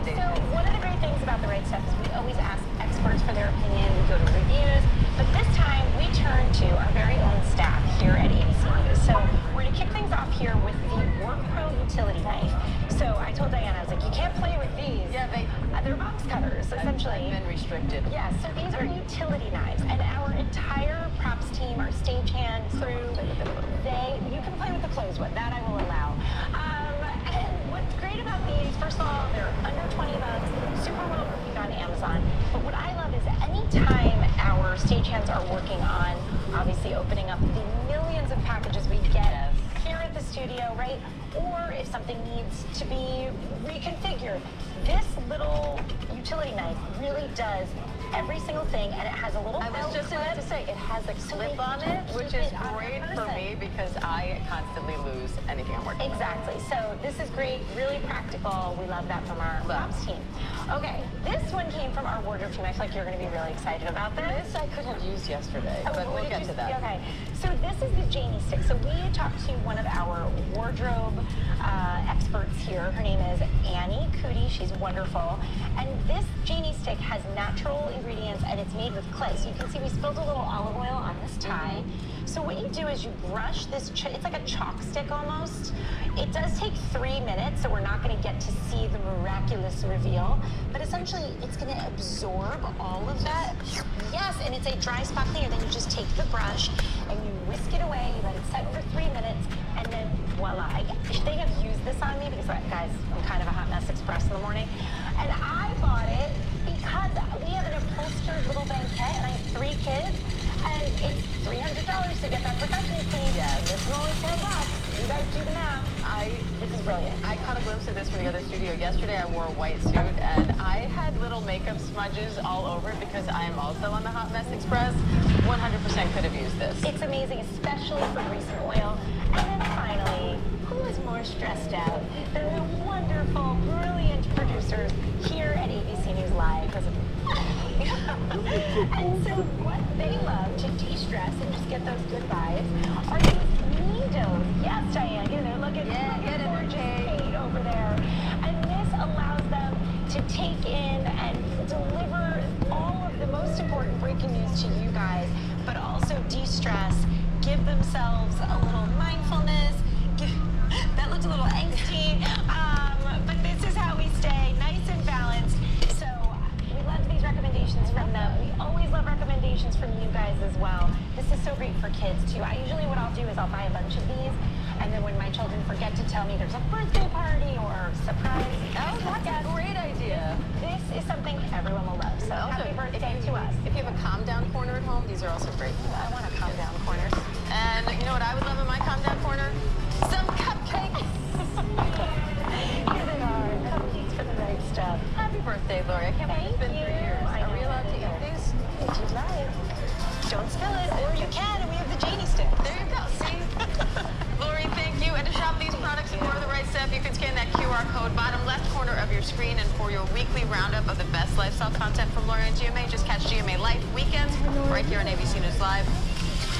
So one of the great things about the right stuff is we always ask experts for their opinion. We go to reviews, but this time we turn to our very own staff here at ABC News. So we're going to kick things off here with the Work Pro utility knife. So I told Diana, I was like, you can't play with these. Yeah, they're box cutters, essentially. I've been restricted. Yeah, so these are utility knives, and our entire props team, our stagehand crew, you can play with the closed one. That I will allow. And what's great about these, first of all, they're under 20 bucks, super well reviewed on Amazon. But what I love is anytime our stagehands are working on, obviously opening up the millions of packages we get here at the studio, right? Or if something needs to be reconfigured, this little utility knife really does every single thing, and it has a little I was just about to say, it has a clip on it, which is great for me because I constantly lose anything I'm working on. Exactly. So this is great, really practical. We love that from our props team. Okay, this one came from our wardrobe team. I feel like you're going to be really excited about this. This I could have used yesterday, but we'll get to that. Okay, so this is the Janie stick. So we talked to one of our wardrobe experts here. Her name is Annie Cootie. She's wonderful. And this Janie stick has natural ingredients, and it's made with clay. So you can see we spilled a little olive oil on this tie. So what you do is you brush this, it's like a chalk stick almost. It does take 3 minutes, so we're not going to get to see the miraculous reveal. But essentially, it's going to absorb all of that. Yes, and it's a dry spot cleaner. Then you just take the brush and you whisk it away. You let it set for 3 minutes, and then voila. They have used this on me because, guys, I'm kind of a hot mess express in the morning. And I bought it because we have an upholstered little banquet, and I have 3 kids. And it's $300 to get that professional clean. Yeah, this is only $10. You guys do the math. This is brilliant. I caught a glimpse of this from the other studio yesterday. I wore a white suit, and I had little makeup smudges all over it because I am also on the Hot Mess Express. 100% could have used this. It's amazing, especially for grease and oil. And then finally, who is more stressed out than the wonderful, brilliant producers here at ABC News Live? And so what they love to de-stress and just get those good vibes are these needles. Yes, Diane, get in there. Look at gorgeous Kate over there. And this allows them to take in and deliver all of the most important breaking news to you guys, but also de-stress, give themselves a little mindfulness. That looked a little angsty, but this is how we stay nice and balanced. So we love these recommendations from them. We always love recommendations from you guys as well. This is so great for kids too. Usually what I'll do is I'll buy a bunch of these, and then when my children forget to tell me there's a birthday party or surprise, that's a great idea. This is something everyone will love. So Also, happy birthday to us. If you have a calm down corner at home, these are also great for that. I want a calm down corner. And you know what I would love in my calm down corner? Some cupcakes. Here they are, cupcakes for the right stuff. Happy birthday, Lori. I can't believe it's been 3 years. Are we allowed to eat these? If you'd like. Don't spill it, or you can, and we have the Janie stick. There you go, see? Lori, thank you. And to shop these products and more of the right stuff, you can scan that QR code bottom left corner of your screen. And for your weekly roundup of the best lifestyle content from Lori and GMA, just catch GMA Life weekends right here on ABC News Live.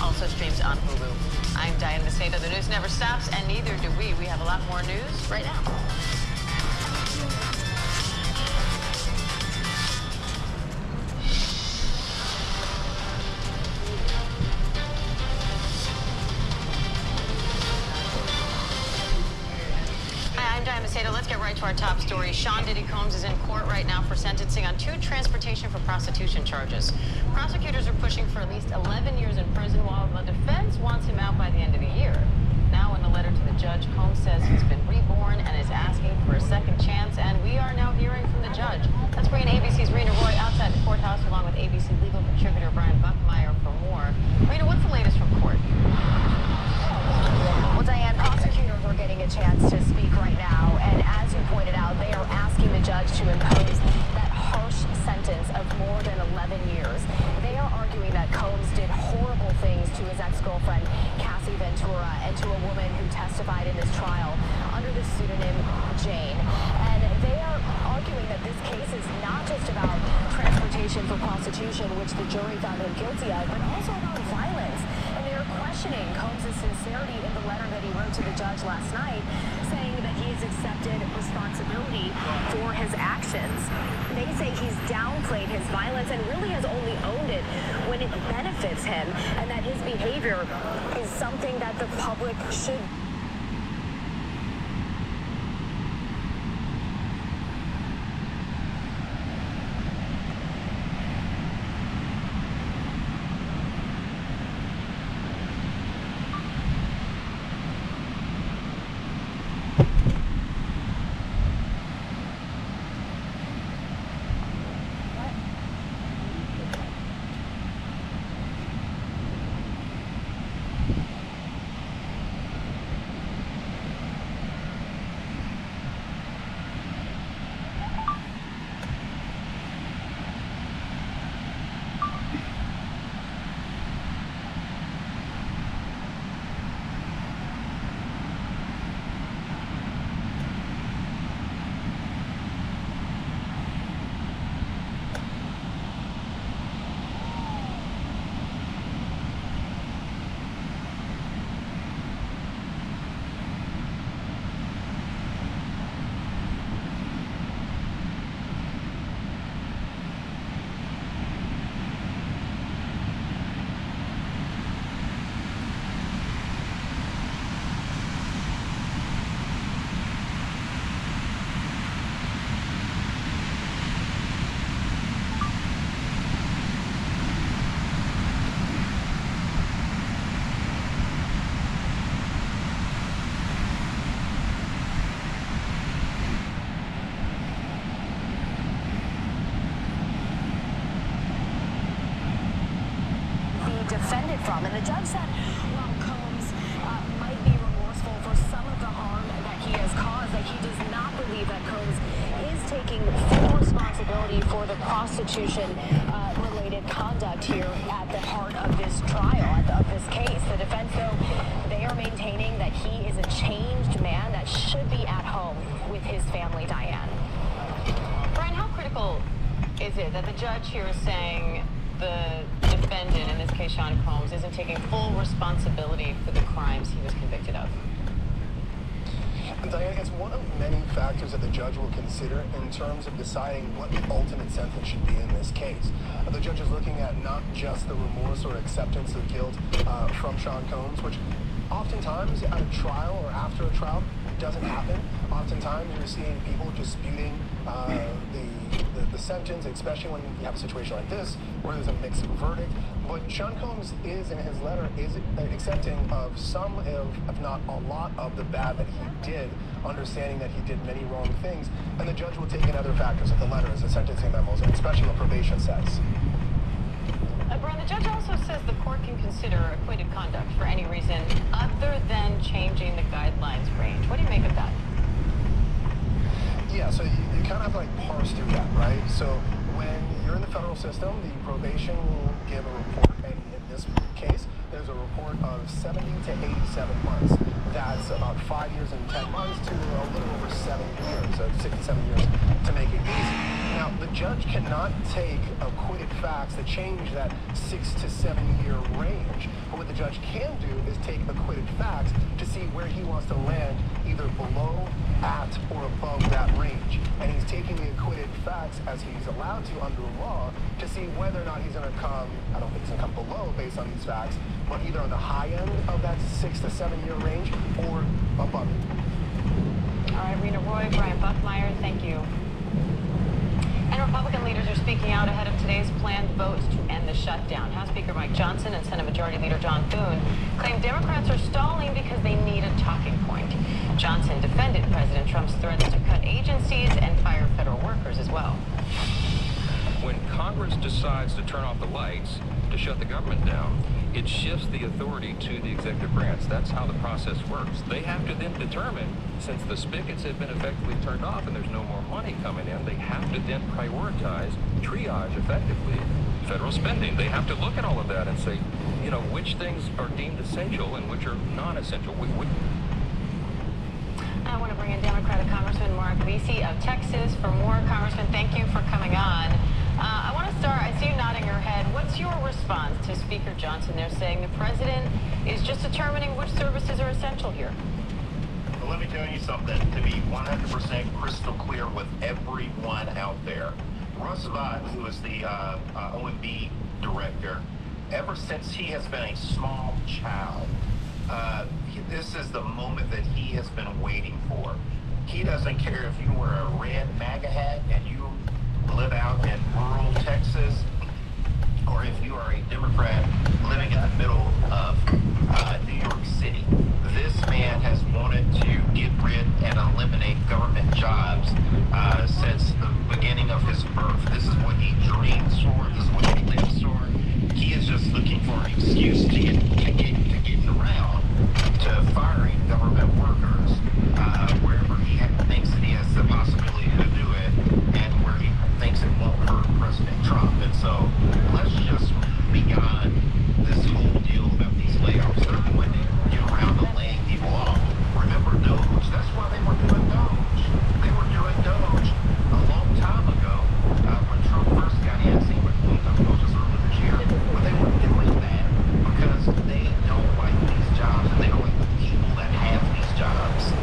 Also streams on Hulu. I'm Diane Macedo. The news never stops, and neither do we. We have a lot more news right now. Let's get right to our top story. Sean Diddy Combs is in court right now for sentencing on 2 transportation for prostitution charges. Prosecutors are pushing for at least 11 years in prison, while the defense wants him out by the end of the year. Now, in a letter to the judge, Combs says he's been reborn and is asking for a second chance, and we are now hearing from the judge. Let's bring in ABC's Rena Roy outside the courthouse, along with ABC legal contributor Brian Buckmeyer for more. Rena, what's the latest from court? Well, Diane, prosecutors are getting a chance to speak right now, and as you pointed out, they are asking the judge to impose that harsh sentence of more than 11 years. They are arguing that Combs did horrible things to his ex-girlfriend, Cassie Ventura, and to a woman who testified in this trial under the pseudonym Jane. And they are arguing that this case is not just about transportation for prostitution, which the jury found him guilty of, but also about violence. And they are questioning Combs' sincerity in the letter that he wrote to the judge last night, saying that he has accepted responsibility for his his actions. They say he's downplayed his violence and really has only owned it when it benefits him, and that his behavior is something that the public should. Defended from, and the judge said while Combs might be remorseful for some of the harm that he has caused, that he does not believe that Combs is taking full responsibility for the prostitution related conduct here at the heart of this trial, of this case. The defense, though, they are maintaining that he is a changed man that should be at home with his family, Diane. Brian, how critical is it that the judge here is saying the defendant, in this case Sean Combs, isn't taking full responsibility for the crimes he was convicted of? And Diane, it's one of many factors that the judge will consider in terms of deciding what the ultimate sentence should be in this case. The judge is looking at not just the remorse or acceptance of guilt from Sean Combs, which oftentimes at a trial or after a trial doesn't happen. Oftentimes you're seeing people disputing the sentence, especially when you have a situation like this where there's a mixed verdict. But Sean Combs is, in his letter, is accepting of some, if not a lot, of the bad that he did, understanding that he did many wrong things. And the judge will take in other factors like the letters, the sentencing memos, and especially what probation says. Brian, the judge also says the court can consider acquitted conduct for any reason other than changing the guidelines range. What do you make of that? Yeah, so you kind of have to parse through that, right? So when you're in the federal system, the probation will give a report, and in this case, there's a report of 70 to 87 months. That's about 5 years and 10 months to a little over 7 years, 6 to 7 years, to make it easy. Now, the judge cannot take acquitted facts to change that 6 to 7 year range. But what the judge can do is take acquitted facts to see where he wants to land, either below, at, or above that range. And he's taking the acquitted facts as he's allowed to under law to see whether or not he's going to come, I don't think he's going to come below based on these facts, but either on the high end of that 6 to 7 year range or above it. All right, Rena Roy, Brian Buckmeyer, thank you. And Republican leaders are speaking out ahead of today's planned vote to end the shutdown. House Speaker Mike Johnson and Senate Majority Leader John Thune claim Democrats are stalling because they need a talking point. Johnson defended President Trump's threats to cut agencies and fire federal workers as well. When Congress decides to turn off the lights to shut the government down, it shifts the authority to the executive branch. That's how the process works. They have to then determine, since the spigots have been effectively turned off and there's no more money coming in, they have to then prioritize, triage effectively federal spending. They have to look at all of that and say, you know, which things are deemed essential and which are non-essential. I want to bring in Democratic Congressman Mark Lisi of Texas for more. Congressman, thank you for coming on. I want to start, I see you nodding your head. What's your response to Speaker Johnson there saying the president is just determining which services are essential here? Well, let me tell you something. To be 100% crystal clear with everyone Russ Vought, who is the OMB director, ever since he has been a small child, this is the moment that he has been waiting for. He doesn't care if you wear a red MAGA hat and you live out in rural Texas, or if you are a Democrat living in the middle of New York City. This man has wanted to get rid and eliminate government jobs since the beginning of his birth. This is what he dreams for. This is what he lives for. He is just looking for an excuse to get around to firing government workers wherever he thinks that he has the possibility to do it, and where he thinks it won't hurt President Trump. And so let's just beyond this whole deal about these layoffs. They're going to get around to laying people off. Remember Doge? That's why they were doing Doge. They were doing Doge a long time ago when Trump first got in. See, when Doge was earlier this year. But they were doing that because they don't like these jobs and they don't like the people that have these jobs.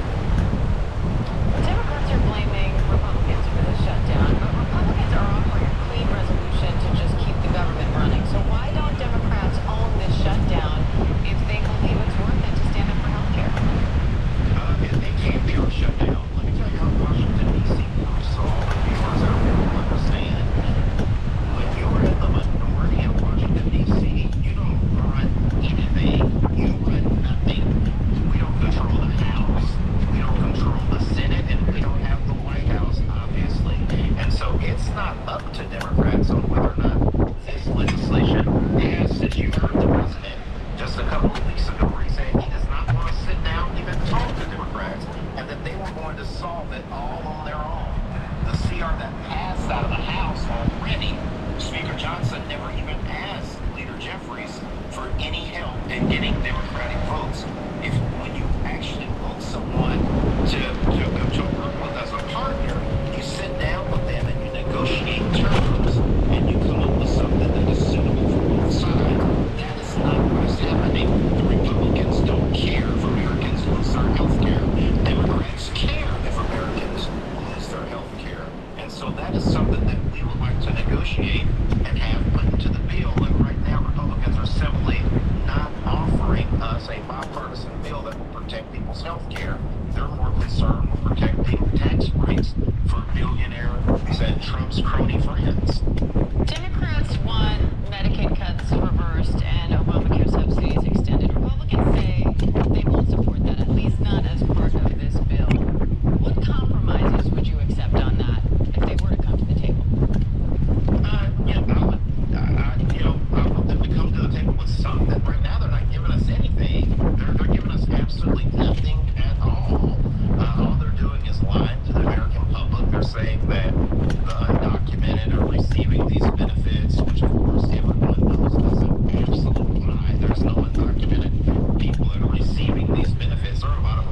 Democrats are blaming Republicans for this shutdown, but Republicans are offering a clean resolution to just keep the government running. So why don't Democrats own this shutdown if they believe it's worth it to stand up for health care? It can't be a shutdown. Let me tell you how Washington, D.C. works, so all the viewers out there will understand. When you're in the minority in Washington, D.C., you don't run anything. You run nothing. We don't control the House. We don't control the Senate, and we don't have the White House, obviously. And so it's not up to Democrats on whether or not this legislation passed. As you heard the president just a couple of weeks ago, where he said he does not want to sit down and even talk to Democrats, and that they were going to solve it all on their own. The CR that passed out of the House already, Speaker Johnson never even asked Leader Jeffries for any help in getting Democratic votes. If when you actually vote someone to work with as a partner, you sit down with them and you negotiate terms and you come up with something that is suitable for both sides. That is not what is happening. The Republicans don't care if Americans lose their health care. Democrats care if Americans lose their health care. And so that is something that we would like to negotiate and have put into the bill. And right now, Republicans are simply not offering us a bipartisan bill that will protect people's health care. They're more concerned with protecting tax breaks for billionaires and Trump's crony friends. Democrats want Medicaid cuts reversed and Obamacare subsidies extended. Republicans say they won't support that, at least not as part of this bill. What compromises would you accept on that if they were to come to the table? I want them to come to the table with something. Right now, they're not giving us anything. They're giving us absolutely nothing at all. All they're doing is lying to the American public. They're saying that the undocumented are receiving these benefits, which of course everyone knows is an absolute lie. There's no undocumented people that are receiving these benefits. There are a lot of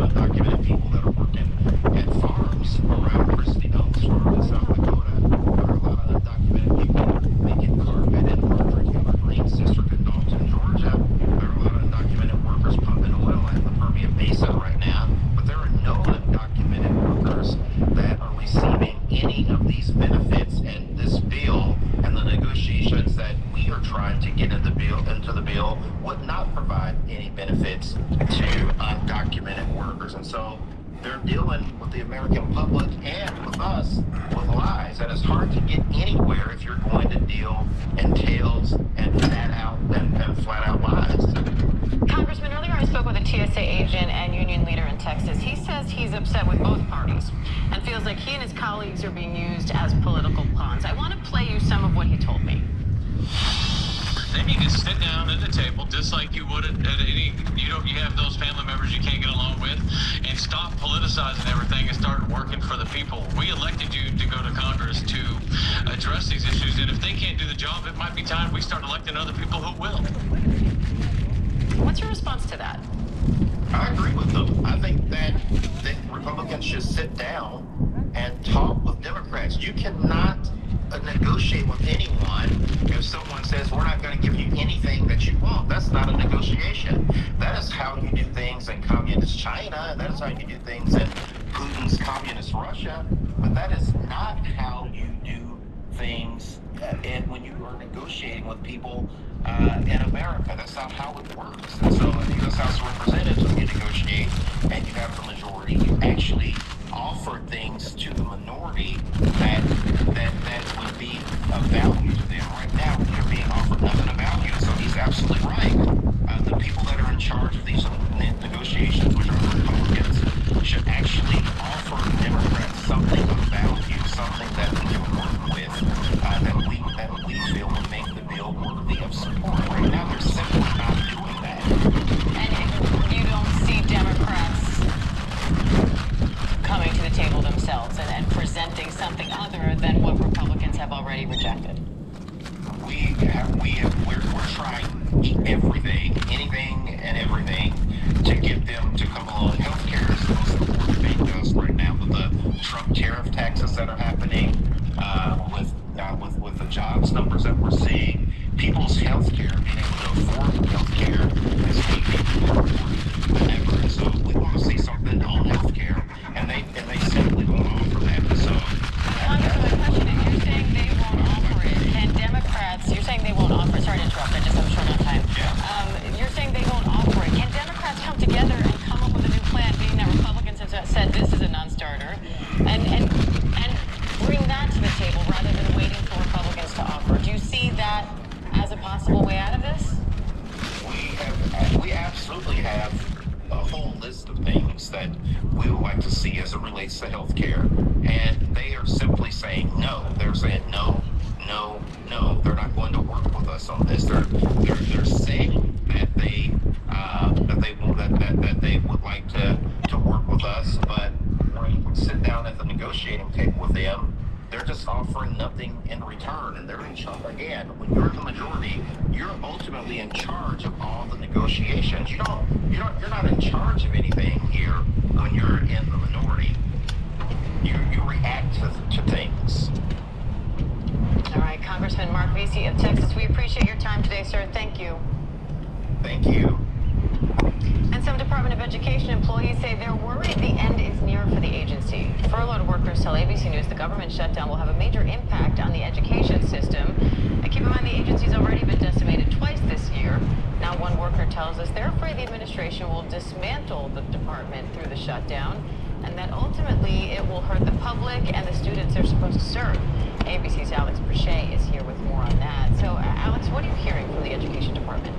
undocumented people that are working at farms around Christie Hills, Florida, South Dakota. There are a lot of undocumented people making carpet in Marjorie Taylor Greene's district in Dalton, Georgia. There are a lot of undocumented workers pumping oil in the Permian Basin right now, but there are no undocumented workers that are receiving any of these benefits. And this bill and the negotiations that we are trying to get into the bill would not provide any benefits to undocumented workers. And so they're dealing with the American public and with us with lies. And it's hard to get anywhere if you're going to deal in tails and flat out lies. Congressman, earlier I spoke with a TSA agent and union leader in Texas. He says he's upset with both parties and feels like he and his colleagues are being used as political pawns. I want to play you some of what he told me. Then you can sit down at the table just like you would at any, you have those family members you can't get along with, and stop politicizing everything and start working for the people. We elected you to go to Congress to address these issues, and if they can't do the job, it might be time we start electing other people who will. What's your response to that? I agree with them. I think that Republicans should sit down and talk with Democrats. You cannot negotiate with anyone if someone says we're not going to give you anything that you want. That's not a negotiation. That is how you do things in communist China, and that is how you do things in Putin's communist Russia, but that is not how you do things and when you are negotiating with people in America. That's not how it works. And so in the U.S. House of Representatives, when you negotiate and you have the majority, you actually offer things to the minority that would be of value to them. Right now, we are being offered nothing of value. So he's absolutely right. The people that are in charge of these negotiations, which are Republicans, should actually offer Democrats something of value, something that we can work with, that we feel would make the bill worthy of support. Right now, they're simply not doing that. And you don't see Democrats coming to the table themselves and presenting something other than what Republicans have already rejected. We're trying everything, anything and everything to get them to come along. Healthcare is the most important thing to us right now with the Trump tariff taxes that are happening, with the jobs numbers that we're seeing. People's healthcare, being able to afford healthcare, is making more important than ever. And so we want to see something on healthcare, and they simply won't offer that. So Congressman, my question is, you're saying they won't offer it. Can Democrats, you're saying they won't offer it. Sorry to interrupt, I'm short on time. Yeah. You're saying they won't offer it. Can Democrats come together and come up with a new plan, being that Republicans have said this is a non-starter, and bring that to the table rather than waiting for Republicans to offer? Do you see that as a possible way out of this? We absolutely have a whole list of things that we would like to see as it relates to health care. And they are simply saying no. They're saying no, no, no. They're not going to work with us on this. They're saying that they would like to work with us, but when you sit down at the negotiating table with them, they're just offering nothing in return, and they're in charge. Again, when you're the majority, you're ultimately in charge of all the negotiations. You're not in charge of anything here when you're in the minority. You react to things. All right, Congressman Mark Vesey of Texas, we appreciate your time today, sir. Thank you. Thank you. And some Department of Education employees say they're worried the end is near for the agency. Furloughed workers tell ABC News the government shutdown will have a major impact on the education system. And keep in mind, the agency's already been decimated twice this year. Now, one worker tells us they're afraid the administration will dismantle the department through the shutdown, and that ultimately it will hurt the public and the students they're supposed to serve. ABC's Alex Brachet is here with more on that. So, Alex, what are you hearing from the Education Department?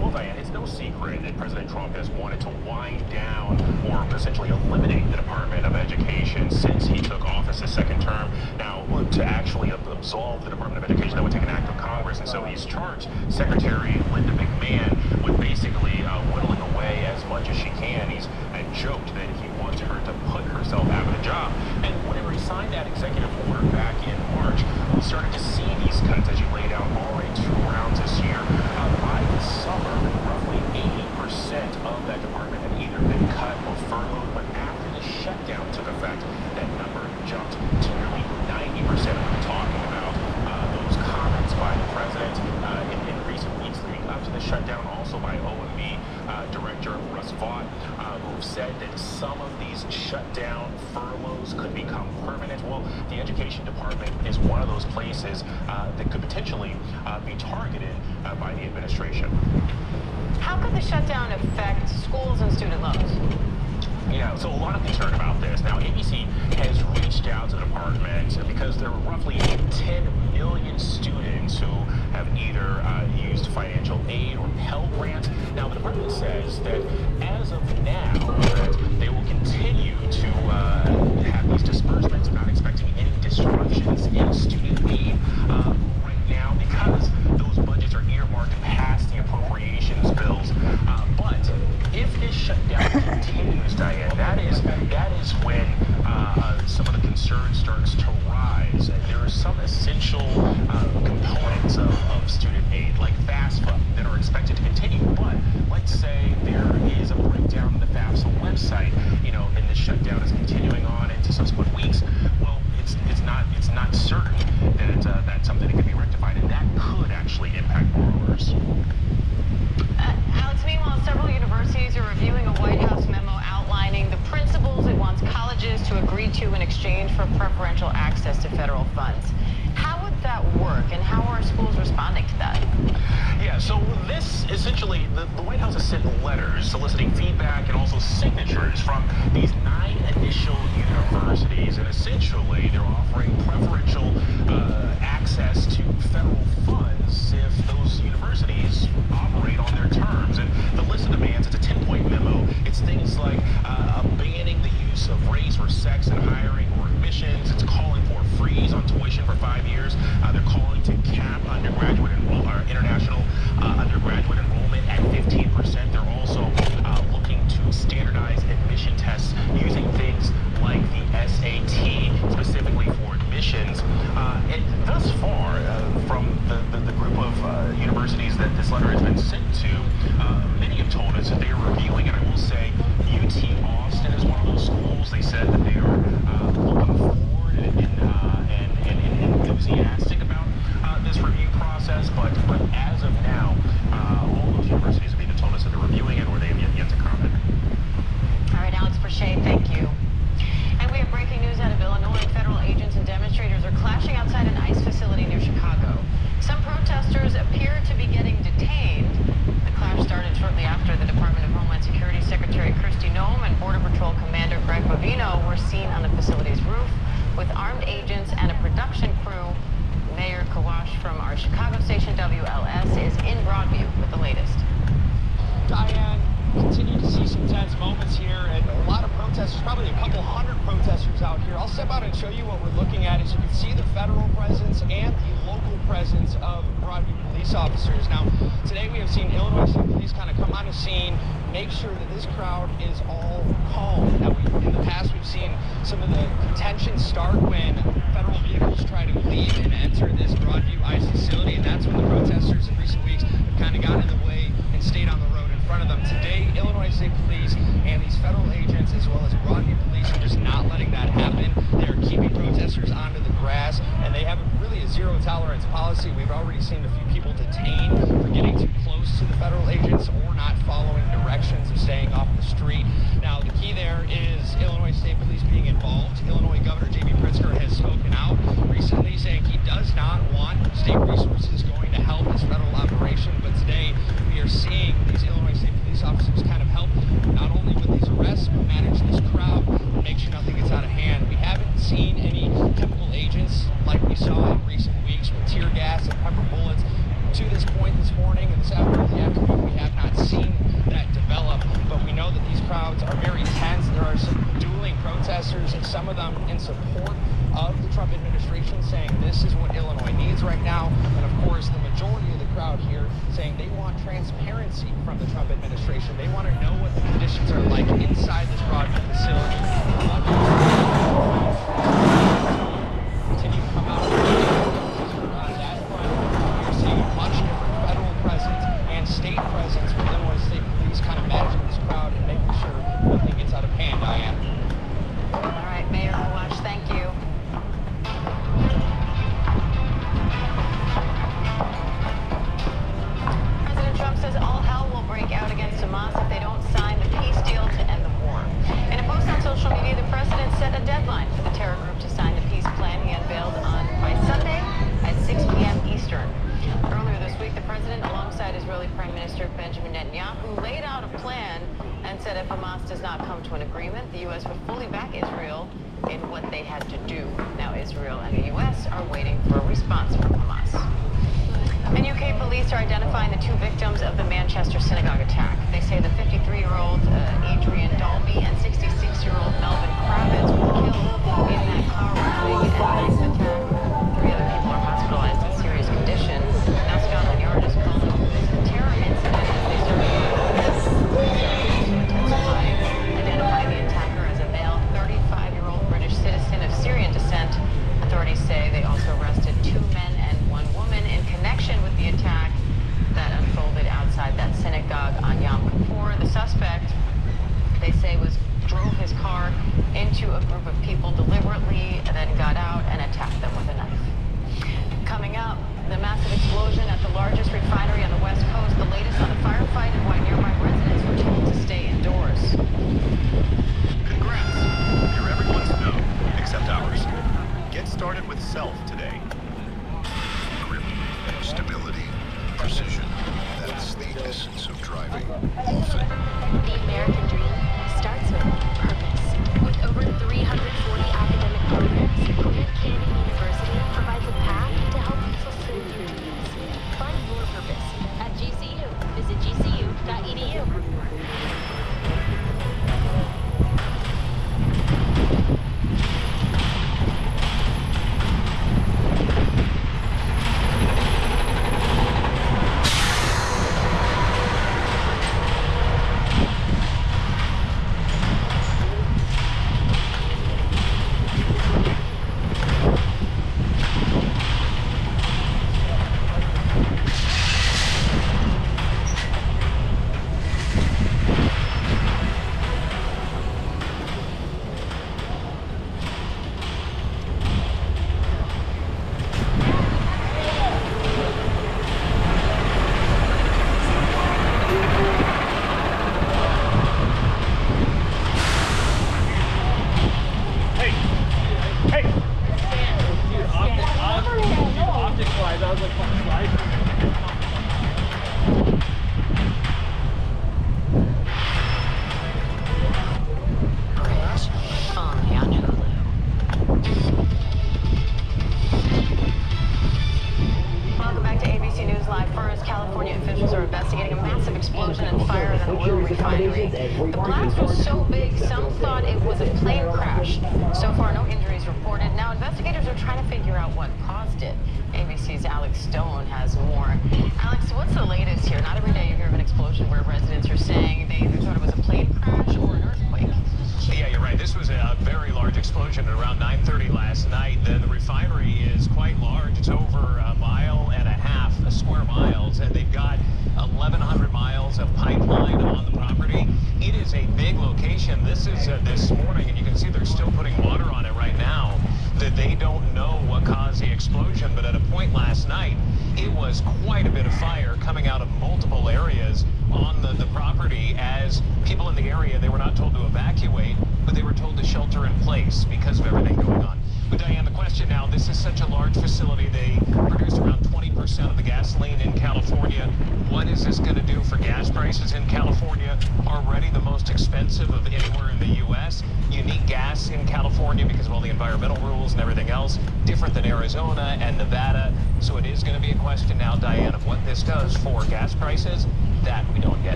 Well, Diane, it's no secret that President Trump has wanted to wind down or essentially eliminate the Department of Education since he took office his second term. Now, to actually absolve the Department of Education, that would take an act of Congress, and so he's charged Secretary Linda McMahon with basically whittling away as much as she can. He's joked that he wants her to put herself out of the job. And whenever he signed that executive order back in March, we started to see these cuts, as you laid out, already 2 rounds this year. By the summer, roughly 80% of that department had either been cut or furloughed, but after the shutdown took effect, that number jumped to nearly 90%. We're talking about those comments by the president in recent weeks leading up to the shutdown, also by OMB Director Russ Vaught, who said that some of these shutdown furloughs could become permanent. Well, the Education Department is one of those places that could potentially be targeted by the administration. How could the shutdown affect schools and student loans? Yeah, so a lot of concern about this. Now, ABC has reached out to the department because there are roughly 10 million students who have either used financial aid or Pell Grants. Now, the department says that as of now, that they will continue to have these disbursements, not expecting any disruptions in student aid right now because those budgets are earmarked past the appropriations bills. But if this shutdown continues, Diane, that is when some of the concern starts to rise. And there are some essential components of student aid, like FAFSA, that are expected to continue. But let's say there is a breakdown in the FAFSA website, and the shutdown is continuing on into subsequent weeks. Well, it's not certain that that's something that can be rectified, and that could actually impact borrowers. Alex, meanwhile, several universities are reviewing a White House memo outlining the principles it wants college preferential access to federal funds. How would that work, and how are schools responding to that? Yeah, so this essentially, the White House has sent letters soliciting feedback and also signatures from these 9 initial universities, and essentially they're offering preferential access to federal funds if those universities operate on their terms. And the list of demands, it's a 10-point memo. It's things like banning the use of race or sex in hiring or admissions. It's calling for a freeze on tuition for 5 years. They're calling to cap undergraduate international undergraduate enrollment at 15%. They're also looking to standardize admission tests using things like the SAT, specifically for admissions. And thus far, from the group of universities that this letter has been sent to, many have told us that they are reviewing it. I will say UT Austin is one of those schools. They said that they are looking forward and enthusiastic about this review process, but as of now, all those universities have either told us that they're reviewing it or they have yet to comment. All right, Alex Brochet, thank you. And we have breaking news out of Illinois. Federal agents and demonstrators are clashing outside an ICE facility near Chicago. Some protesters appear to be getting detained. The clash started shortly after the Department of Homeland Security Secretary Kristi Noem and Border Patrol Commander Greg Bovino were seen on the facility's roof with armed agents and a production crew. Mayor Kawash from our Chicago station WLS is in Broadview with the latest. Diane, continue to see some tense moments here, and a lot of protesters, probably a couple hundred protesters out here. I'll step out and show you what we're looking at. As you can see, the federal presence and the local presence of Broadview police officers. Now, today we have seen Illinois State Police kind of come on the scene, make sure that this crowd is all calm. Now, in the past, we've seen some of the contention start when federal vehicles try to leave and enter this Broadview ICE facility, and that's when the protesters in recent weeks have kind of gotten in the way and stayed on the road in front of them. Today, Illinois State Police and these federal agents, as well as Broadview Police, are just not letting that happen. They're keeping protesters onto the grass, and they have really a zero-tolerance policy. We've already seen a few people detained for getting too close to the federal agents or not following directions of staying off the street. Now, the key there is Illinois State Police being involved. Illinois Governor J.B. Pritzker has spoken out recently saying he does not want state resources going to help this federal operation, but today we are seeing these Illinois State Police officers kind of help not only with these arrests, but manage this crowd and make sure nothing gets out of hand. We haven't seen any chemical agents like we saw in recent weeks with tear gas and pepper bullets. To this point this morning and this afternoon, we have not seen that develop, but we know that these crowds are very tense. There are some dueling protesters, and some of them in support of the Trump administration, saying this is what Illinois needs right now. And of course, the majority of the crowd here saying they want transparency from the Trump administration. They want to know what the conditions are like inside this Broadview facility. Continue to come out. That front, we're seeing a much different federal presence and state presence with Illinois State Police kind of managing this crowd and making sure nothing gets out of hand, Diane. All right, Mayor Kawash, thank you. President Trump says all hell will break out against Hamas if they don't sign the peace deal to end the war. In a post on social media, the president set a deadline for the terror group to sign the peace plan he unveiled by Sunday at 6 p.m. Eastern. Earlier this week, the president, alongside Israeli Prime Minister Benjamin Netanyahu, laid out a plan and said if Hamas does not come to an agreement, the U.S. would fully back Israel in what they had to do. Now, Israel and the U.S. are waiting for a response from Hamas. And UK police are identifying the 2 victims of the Manchester synagogue attack. They say the 53-year-old Adrian Dalby and 66-year-old Melvin Kravitz were killed in that car bombing and knife attack. 3 other people are hospitalized in serious condition. Now Scotland Yard is calling this a terror incident as they search for intensify, identifying the attacker as a male 35-year-old British citizen of Syrian descent. Authorities say they also arrested 2 men and 1 woman in connection with the attack that unfolded outside that synagogue on Yom Kippur. The suspect started with self today. Grip, stability, precision. That's the essence of driving. Often. The American dream starts with purpose. With over 340 academic programs, Grand Canyon University provides a path to help you fulfill your dreams. Find your purpose at GCU. Visit gcu.edu.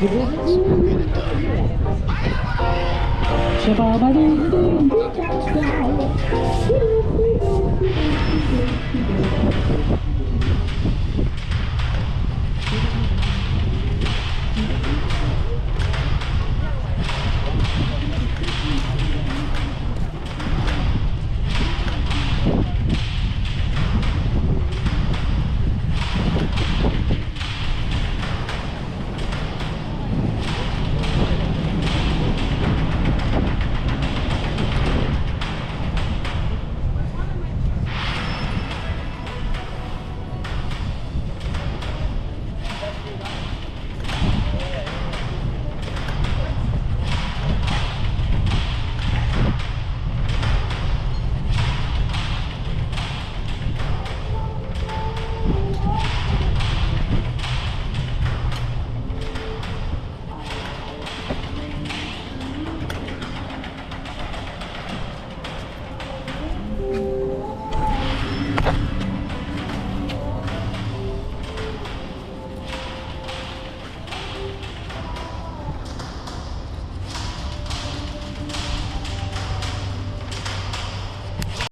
For the ones who get it done. Shabba-ba-dee-dee, down.